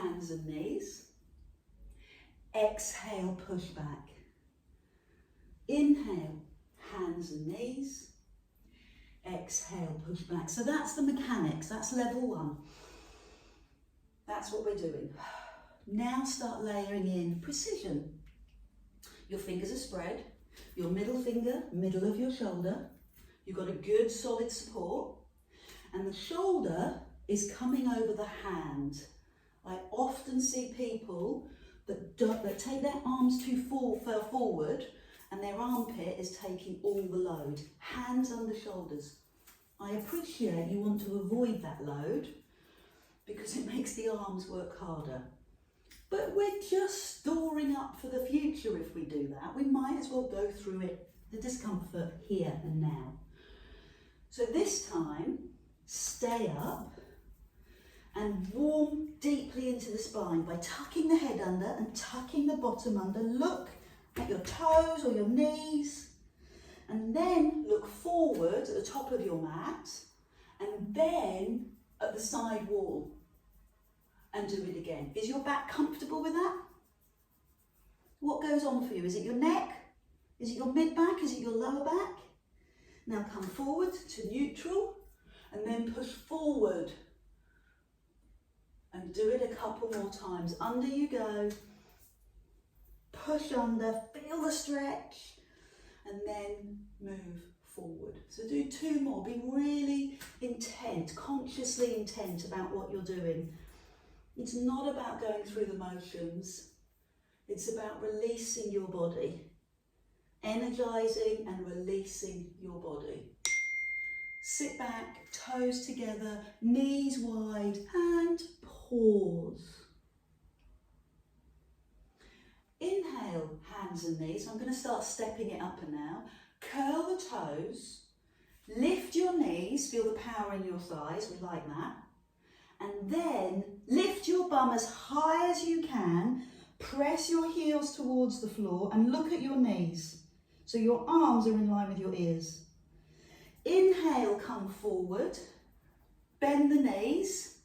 hands and knees. Exhale, push back. Inhale, hands and knees. Exhale, push back. So that's the mechanics, that's level one. That's what we're doing. Now start layering in precision. Your fingers are spread, your middle finger, middle of your shoulder. You've got a good solid support, and the shoulder is coming over the hand. I often see people that take their arms too far forward, and their armpit is taking all the load. Hands under shoulders. I appreciate you want to avoid that load because it makes the arms work harder. But we're just storing up for the future if we do that. We might as well go through it, the discomfort here and now. So this time, stay up and warm deeply into the spine by tucking the head under and tucking the bottom under. Look at your toes or your knees, and then look forward at the top of your mat, and then at the side wall, and do it again. Is your back comfortable with that? What goes on for you? Is it your neck? Is it your mid-back? Is it your lower back? Now come forward to neutral, and then push forward, and do it a couple more times. Under you go. Push under, feel the stretch, and then move forward. So do 2 more. Be really intent, consciously intent about what you're doing. It's not about going through the motions. It's about releasing your body, energizing and releasing your body. Sit back, toes together, knees wide, and pause. Inhale, hands and knees. I'm going to start stepping it up and now. Curl the toes, lift your knees, feel the power in your thighs, we like that. And then lift your bum as high as you can, press your heels towards the floor and look at your knees. So your arms are in line with your ears. Inhale, come forward, bend the knees,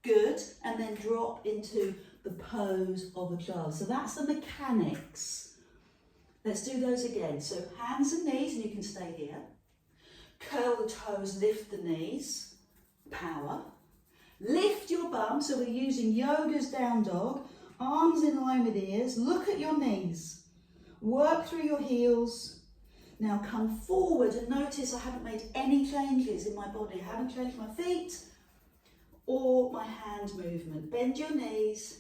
good, and then drop into the pose of a child. So that's the mechanics. Let's do those again. So hands and knees, and you can stay here. Curl the toes, lift the knees, power. Lift your bum, so we're using yoga's down dog, arms in line with ears, look at your knees, work through your heels. Now come forward and notice I haven't made any changes in my body. I haven't changed my feet or my hand movement. Bend your knees,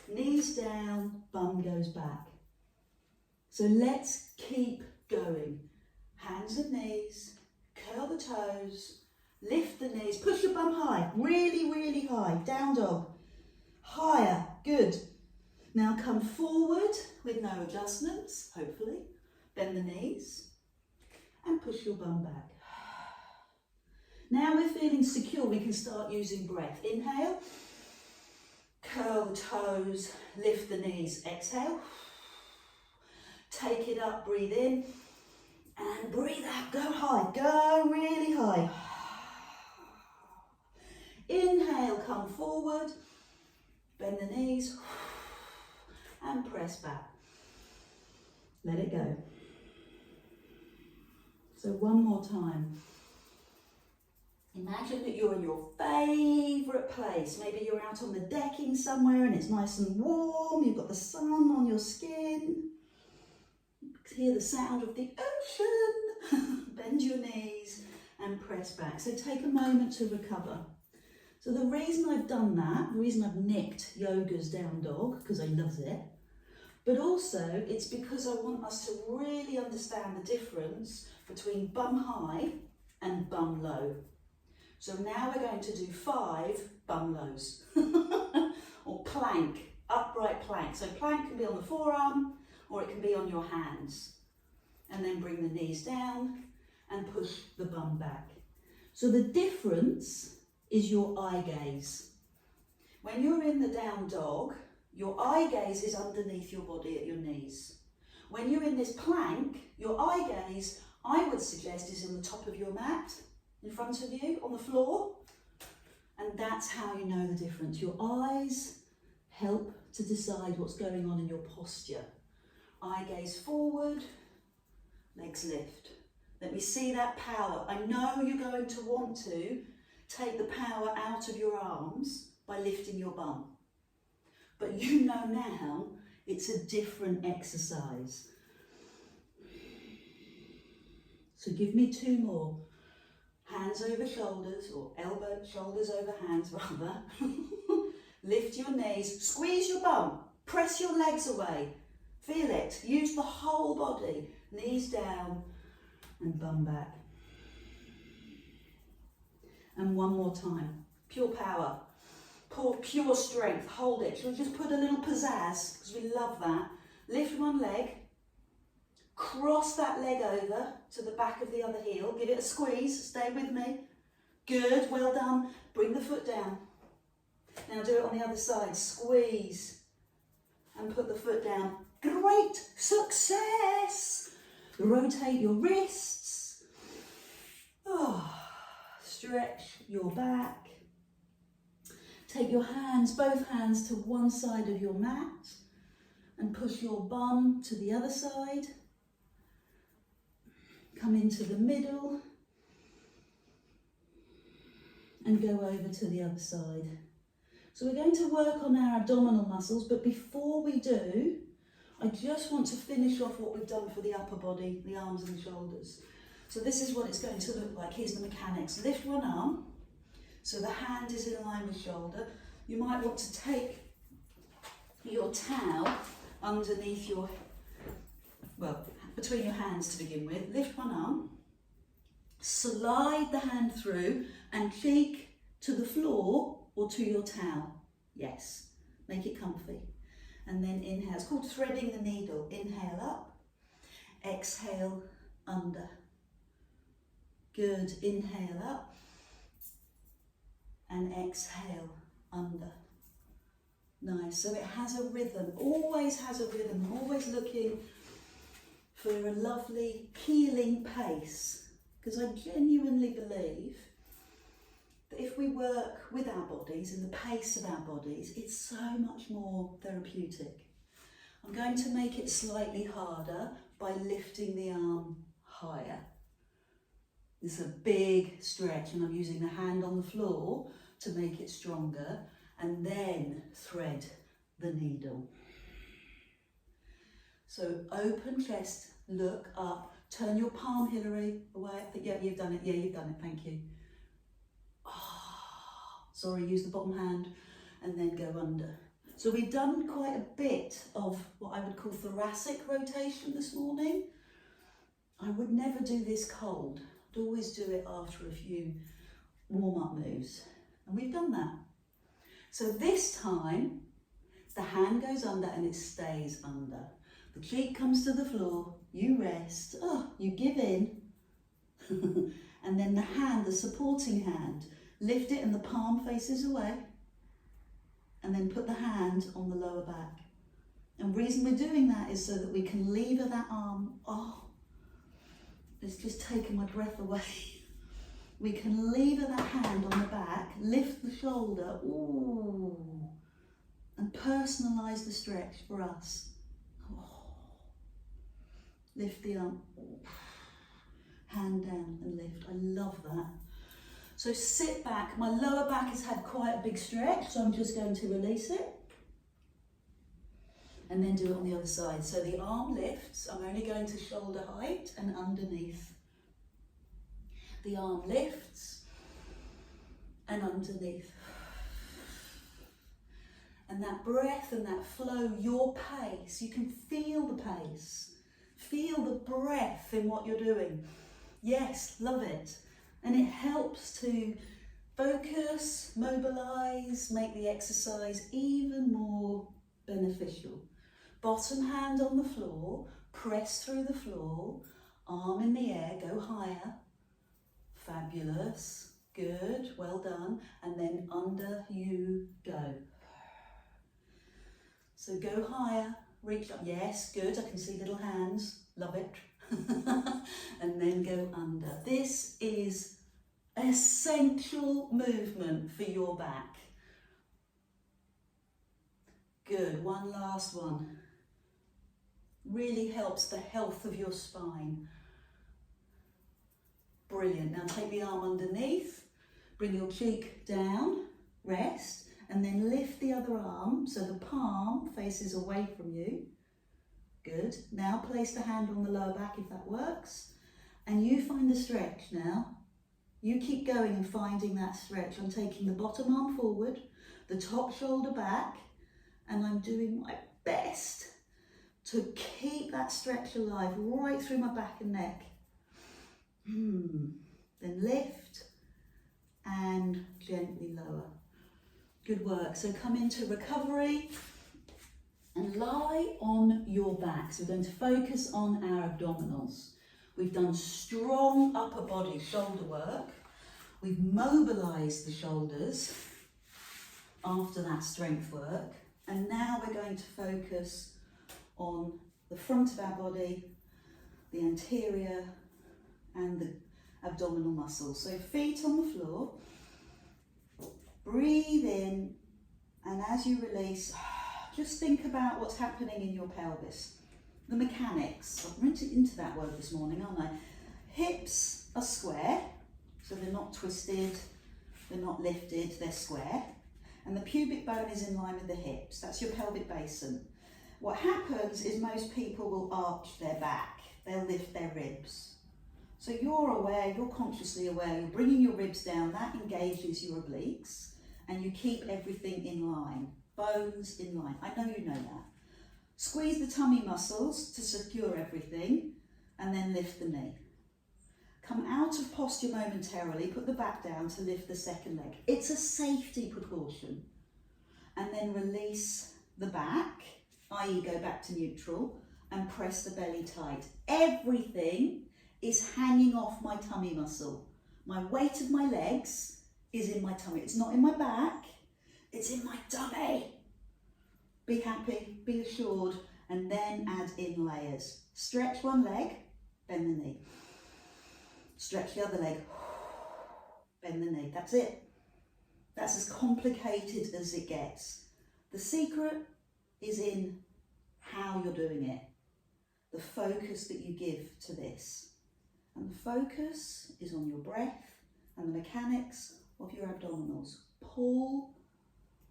knees down, bum goes back. So let's keep going. Hands and knees, curl the toes, lift the knees, push your bum high, really, really high, down dog, higher, good. Now come forward with no adjustments, hopefully. Bend the knees and push your bum back. Now we're feeling secure, we can start using breath. Inhale, curl the toes, lift the knees, exhale. Take it up, breathe in and breathe out, go high, go really high. Inhale, come forward, bend the knees and press back. Let it go. So one more time. Imagine that you're in your favourite place. Maybe you're out on the decking somewhere and it's nice and warm, you've got the sun on your skin. Hear the sound of the ocean. Bend your knees and press back. So take a moment to recover. So the reason I've done that, the reason I've nicked yoga's down dog, because I love it, but also it's because I want us to really understand the difference between bum high and bum low. So now we're going to do 5 bum lows, or plank, upright plank. So plank can be on the forearm, or it can be on your hands. And then bring the knees down and push the bum back. So the difference is your eye gaze. When you're in the down dog, your eye gaze is underneath your body at your knees. When you're in this plank, your eye gaze, I would suggest, is on the top of your mat, in front of you, on the floor. And that's how you know the difference. Your eyes help to decide what's going on in your posture. Eye gaze forward, legs lift. Let me see that power. I know you're going to want to take the power out of your arms by lifting your bum. But you know now it's a different exercise. So give me 2 more. Hands over shoulders, or shoulders over hands rather. Lift your knees, squeeze your bum, press your legs away. Feel it, use the whole body. Knees down and bum back. And one more time, pure power, pure strength, hold it. Shall we just put a little pizzazz, because we love that. Lift one leg, cross that leg over to the back of the other heel, give it a squeeze, stay with me. Good, well done. Bring the foot down. Now do it on the other side, squeeze and put the foot down. Great success. Rotate your wrists. Oh, stretch your back. Take your hands, both hands, to one side of your mat and push your bum to the other side. Come into the middle and go over to the other side. So we're going to work on our abdominal muscles, but before we do, I just want to finish off what we've done for the upper body, the arms and the shoulders. So this is what it's going to look like. Here's the mechanics. Lift one arm, so the hand is in line with shoulder. You might want to take your towel underneath your, between your hands to begin with. Lift one arm, slide the hand through and cheek to the floor or to your towel. Yes, make it comfy. And then inhale, it's called threading the needle. Inhale up, exhale under. Good, inhale up and exhale under. Nice, so it has a rhythm, always has a rhythm, always looking for a lovely healing pace, because I genuinely believe that if we work with our bodies and the pace of our bodies, it's so much more therapeutic. I'm going to make it slightly harder by lifting the arm higher. It's a big stretch and I'm using the hand on the floor to make it stronger, and then thread the needle. So open chest, look up, turn your palm, Hilary, away. Yeah, you've done it. Yeah, you've done it. Thank you. Sorry, use the bottom hand and then go under. So we've done quite a bit of what I would call thoracic rotation this morning. I would never do this cold. I'd always do it after a few warm-up moves. And we've done that. So this time, the hand goes under and it stays under. The cheek comes to the floor, you rest, you give in. And then the hand, the supporting hand, lift it and the palm faces away, and then put the hand on the lower back. And the reason we're doing that is so that we can lever that arm. It's just taken my breath away. We can lever that hand on the back, lift the shoulder, and personalise the stretch for us. Lift the arm, hand down and lift. I love that. So sit back. My lower back has had quite a big stretch, so I'm just going to release it. And then do it on the other side. So the arm lifts. I'm only going to shoulder height and underneath. The arm lifts and underneath. And that breath and that flow, your pace, you can feel the pace. Feel the breath in what you're doing. Yes, love it. And it helps to focus, mobilise, make the exercise even more beneficial. Bottom hand on the floor, press through the floor, arm in the air, go higher. Fabulous, good, well done. And then under you go. So go higher, reach up, yes, good, I can see little hands, love it. And then go under. This is essential movement for your back. Good, one last one. Really helps the health of your spine. Brilliant. Now take the arm underneath, bring your cheek down, rest, and then lift the other arm so the palm faces away from you. Good. Now place the hand on the lower back if that works. And you find the stretch now. You keep going and finding that stretch. I'm taking the bottom arm forward, the top shoulder back, and I'm doing my best to keep that stretch alive right through my back and neck. Then lift and gently lower. Good work. So come into recovery and lie on your back. So we're going to focus on our abdominals. We've done strong upper body shoulder work. We've mobilized the shoulders after that strength work. And now we're going to focus on the front of our body, the anterior and the abdominal muscles. So feet on the floor. Breathe in, and as you release, just think about what's happening in your pelvis. The mechanics. I'm into that word this morning, aren't I? Hips are square, so they're not twisted, they're not lifted, they're square. And the pubic bone is in line with the hips. That's your pelvic basin. What happens is most people will arch their back. They'll lift their ribs. So you're aware, you're consciously aware, you're bringing your ribs down, that engages your obliques, and you keep everything in line, bones in line. I know you know that. Squeeze the tummy muscles to secure everything, and then lift the knee. Come out of posture momentarily, put the back down to lift the second leg. It's a safety precaution. And then release the back, i.e. go back to neutral, and press the belly tight. Everything is hanging off my tummy muscle. My weight of my legs is in my tummy. It's not in my back, it's in my tummy. Be happy, be assured, and then add in layers. Stretch one leg, bend the knee. Stretch the other leg, bend the knee. That's it. That's as complicated as it gets. The secret is in how you're doing it, the focus that you give to this. And the focus is on your breath and the mechanics of your abdominals. Pull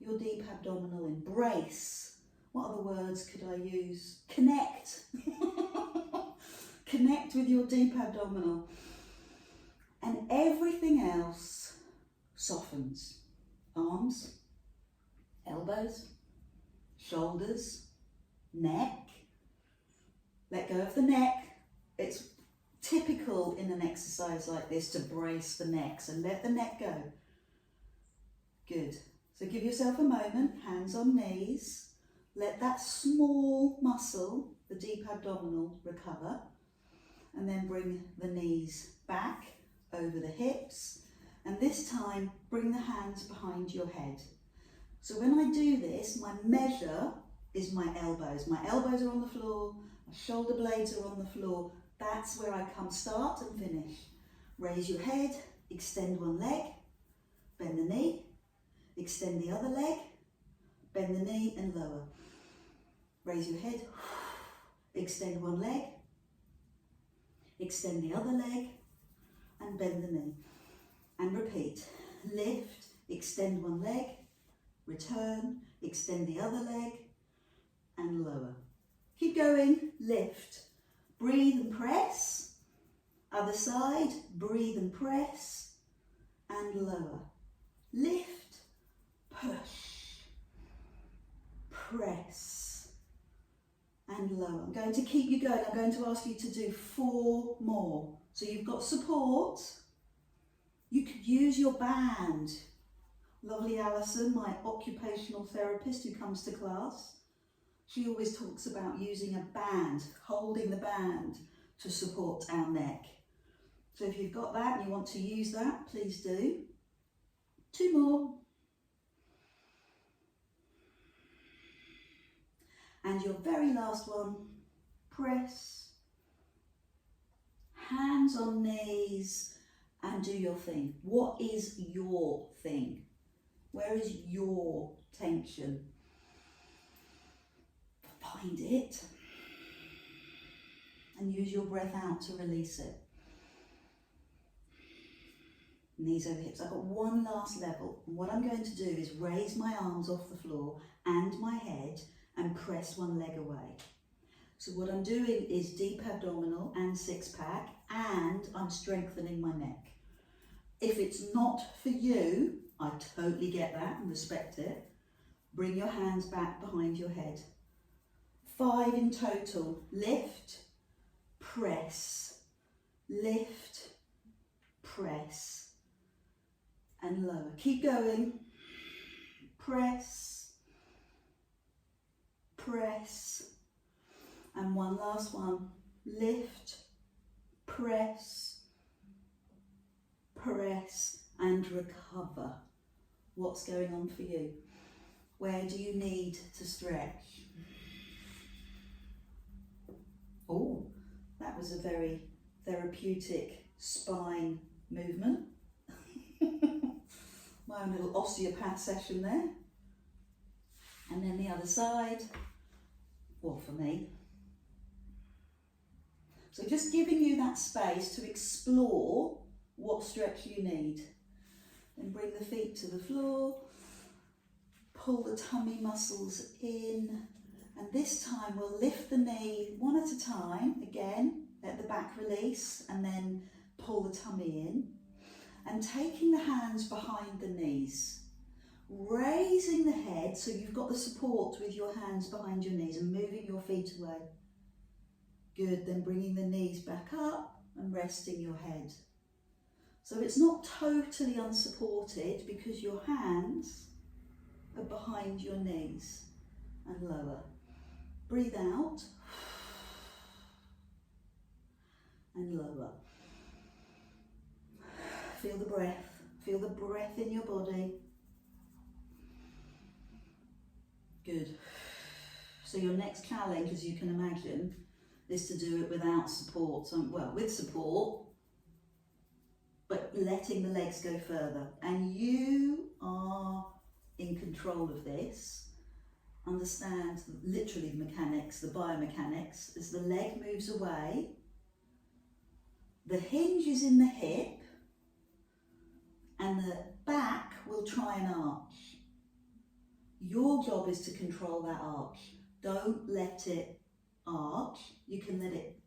your deep abdominal, embrace. What other words could I use? Connect. Connect with your deep abdominal. And everything else softens. Arms, elbows, shoulders, neck. Let go of the neck. It's typical in an exercise like this to brace the neck, so let the neck go. Good. So give yourself a moment, hands on knees. Let that small muscle, the deep abdominal, recover. And then bring the knees back over the hips. And this time, bring the hands behind your head. So when I do this, my measure is my elbows. My elbows are on the floor, my shoulder blades are on the floor. That's where I come start and finish. Raise your head, extend one leg, bend the knee, extend the other leg, bend the knee and lower. Raise your head, extend one leg, extend the other leg and bend the knee. And repeat. Lift, extend one leg, return, extend the other leg and lower. Keep going, lift. Breathe and press. Other side, breathe and press and lower. Lift, push, press and lower. I'm going to keep you going. I'm going to ask you to do 4 more. So you've got support. You could use your band. Lovely Alison, my occupational therapist who comes to class, she always talks about using a band, holding the band to support our neck. So if you've got that and you want to use that, please do. 2 more. And your very last one, press, hands on knees and do your thing. What is your thing? Where is your tension? Find it. And use your breath out to release it. Knees over hips. I've got one last level. And what I'm going to do is raise my arms off the floor and my head and press one leg away. So what I'm doing is deep abdominal and six pack, and I'm strengthening my neck. If it's not for you, I totally get that and respect it. Bring your hands back behind your head. 5 in total. Lift, press, lift, press, and lower. Keep going. Press, press, and one last one. Lift, press, press, and recover. What's going on for you? Where do you need to stretch? Oh, that was a very therapeutic spine movement. My own little osteopath session there. And then the other side, well, for me. So just giving you that space to explore what stretch you need. Then bring the feet to the floor, pull the tummy muscles in, and this time we'll lift the knee one at a time. Again, let the back release and then pull the tummy in. And taking the hands behind the knees, raising the head so you've got the support with your hands behind your knees and moving your feet away. Good, then bringing the knees back up and resting your head. So it's not totally unsupported because your hands are behind your knees and lower. Breathe out and lower. Feel the breath. Feel the breath in your body. Good. So your next challenge, as you can imagine, is to do it without support. Well, with support, but letting the legs go further. And you are in control of this. Understand literally the mechanics, the biomechanics. As the leg moves away, the hinge is in the hip, and the back will try and arch. Your job is to control that arch. Don't let it arch. You can let it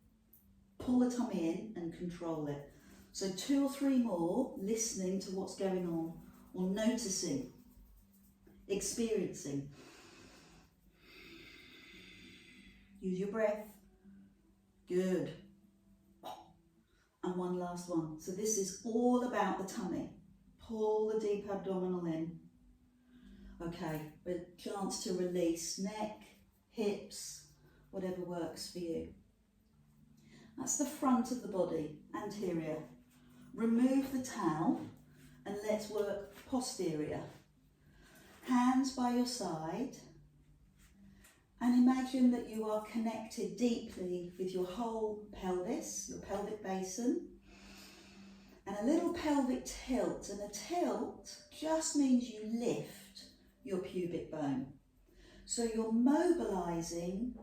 pull the tummy in and control it. So 2 or 3 more, listening to what's going on or noticing, experiencing. Use your breath. Good. And one last one. So this is all about the tummy. Pull the deep abdominal in. Okay, a chance to release neck, hips, whatever works for you. That's the front of the body, anterior. Remove the towel and let's work posterior. Hands by your side, and imagine that you are connected deeply with your whole pelvis, your pelvic basin, and a little pelvic tilt. And a tilt just means you lift your pubic bone. So you're mobilizing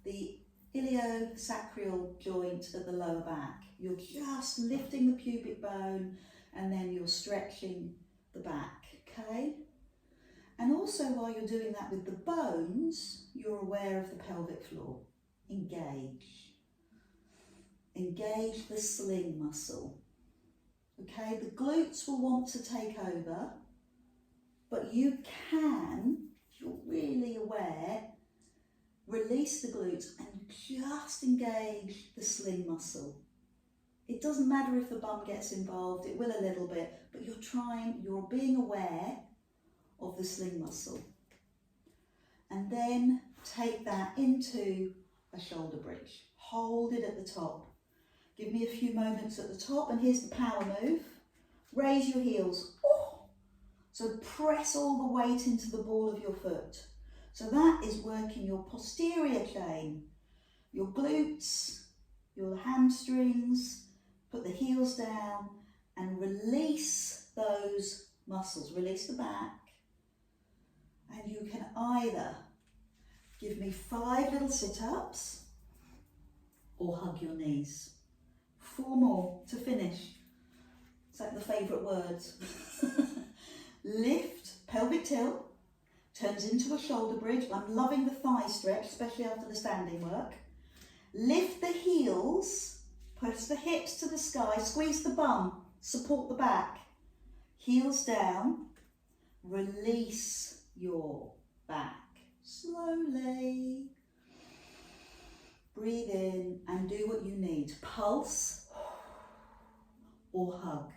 the iliosacral joint at the lower back. You're just lifting the pubic bone and then you're stretching the back, okay? And also while you're doing that with the bones, you're aware of the pelvic floor. Engage. Engage the sling muscle. Okay, the glutes will want to take over, but you can, if you're really aware, release the glutes and just engage the sling muscle. It doesn't matter if the bum gets involved, it will a little bit, but you're being aware of the sling muscle. And then take that into a shoulder bridge. Hold it at the top. Give me a few moments at the top, and here's the power move. Raise your heels. Oh! So press all the weight into the ball of your foot. So that is working your posterior chain, your glutes, your hamstrings. Put the heels down and release those muscles. Release the back. And you can either Give me 5 little sit-ups or hug your knees. 4 more to finish. It's like the favourite words. Lift, pelvic tilt, turns into a shoulder bridge. I'm loving the thigh stretch, especially after the standing work. Lift the heels, press the hips to the sky, squeeze the bum, support the back. Heels down, release your back slowly. Breathe in and do what you need. Pulse or hug.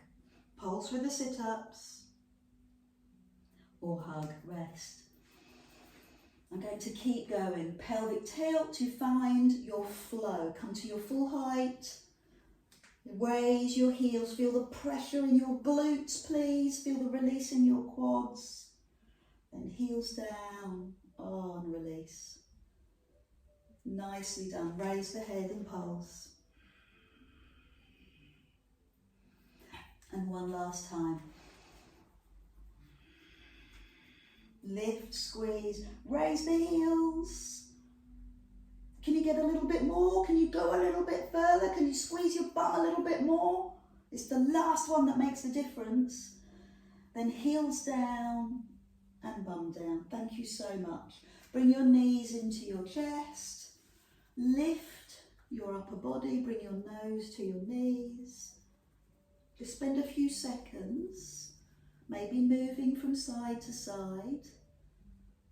Pulse with the sit-ups or hug, rest. I'm going to keep going. Pelvic tilt to find your flow. Come to your full height. Raise your heels. Feel the pressure in your glutes, please. Feel the release in your quads. Then heels down. Oh, and release. Nicely done. Raise the head and pulse. And one last time. Lift, squeeze, raise the heels. Can you get a little bit more? Can you go a little bit further? Can you squeeze your butt a little bit more? It's the last one that makes the difference. Then heels down and bum down. Thank you so much. Bring your knees into your chest. Lift your upper body. Bring your nose to your knees. Just spend a few seconds, maybe moving from side to side,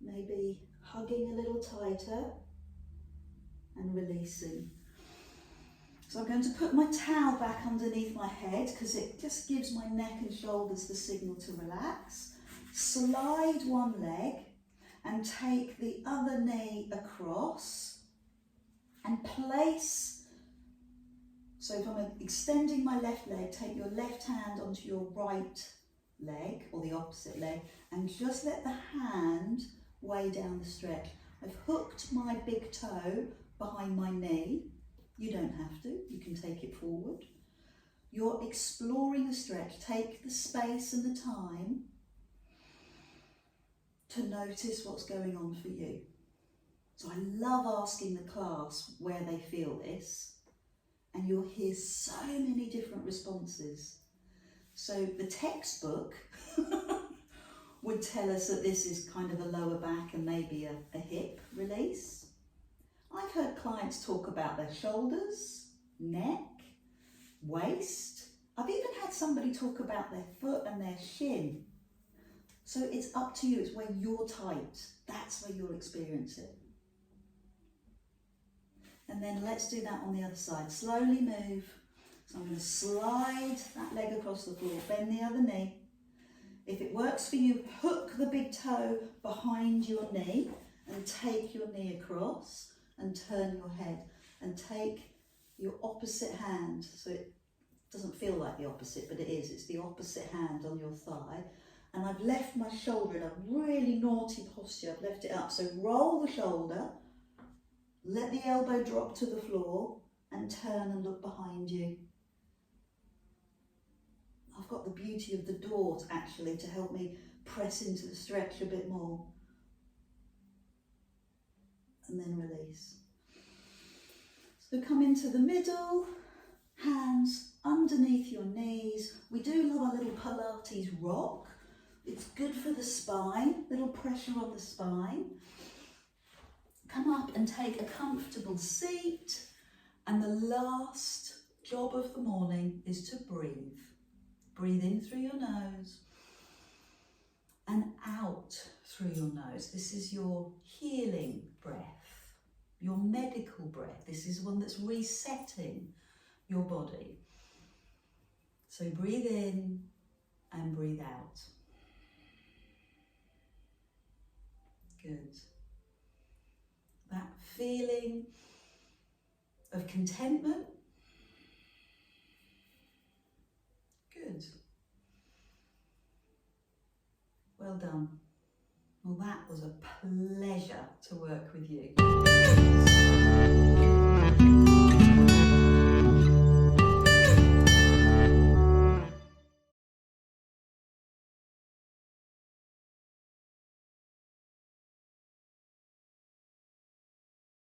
maybe hugging a little tighter and releasing. So I'm going to put my towel back underneath my head because it just gives my neck and shoulders the signal to relax. Slide one leg and take the other knee across and place. So if I'm extending my left leg, take your left hand onto your right leg or the opposite leg and just let the hand weigh down the stretch. I've hooked my big toe behind my knee. You don't have to, you can take it forward. You're exploring the stretch. Take the space and the time to notice what's going on for you. So I love asking the class where they feel this, and you'll hear so many different responses. So the textbook would tell us that this is kind of a lower back and maybe a hip release. I've heard clients talk about their shoulders, neck, waist. I've even had somebody talk about their foot and their shin. So it's up to you, it's where you're tight. That's where you'll experience it. And then let's do that on the other side. Slowly move. So I'm going to slide that leg across the floor, bend the other knee. If it works for you, hook the big toe behind your knee and take your knee across and turn your head and take your opposite hand. So it doesn't feel like the opposite, but it is. It's the opposite hand on your thigh. And I've left my shoulder in a really naughty posture. I've left it up. So roll the shoulder. Let the elbow drop to the floor and turn and look behind you. I've got the beauty of the door actually to help me press into the stretch a bit more. And then release. So come into the middle, hands underneath your knees. We do love a little Pilates rock. It's good for the spine, little pressure on the spine. Come up and take a comfortable seat, and the last job of the morning is to breathe. Breathe in through your nose and out through your nose. This is your healing breath, your medical breath. This is one that's resetting your body. So breathe in and breathe out. Good. That feeling of contentment. Good. Well done. Well, that was a pleasure to work with you.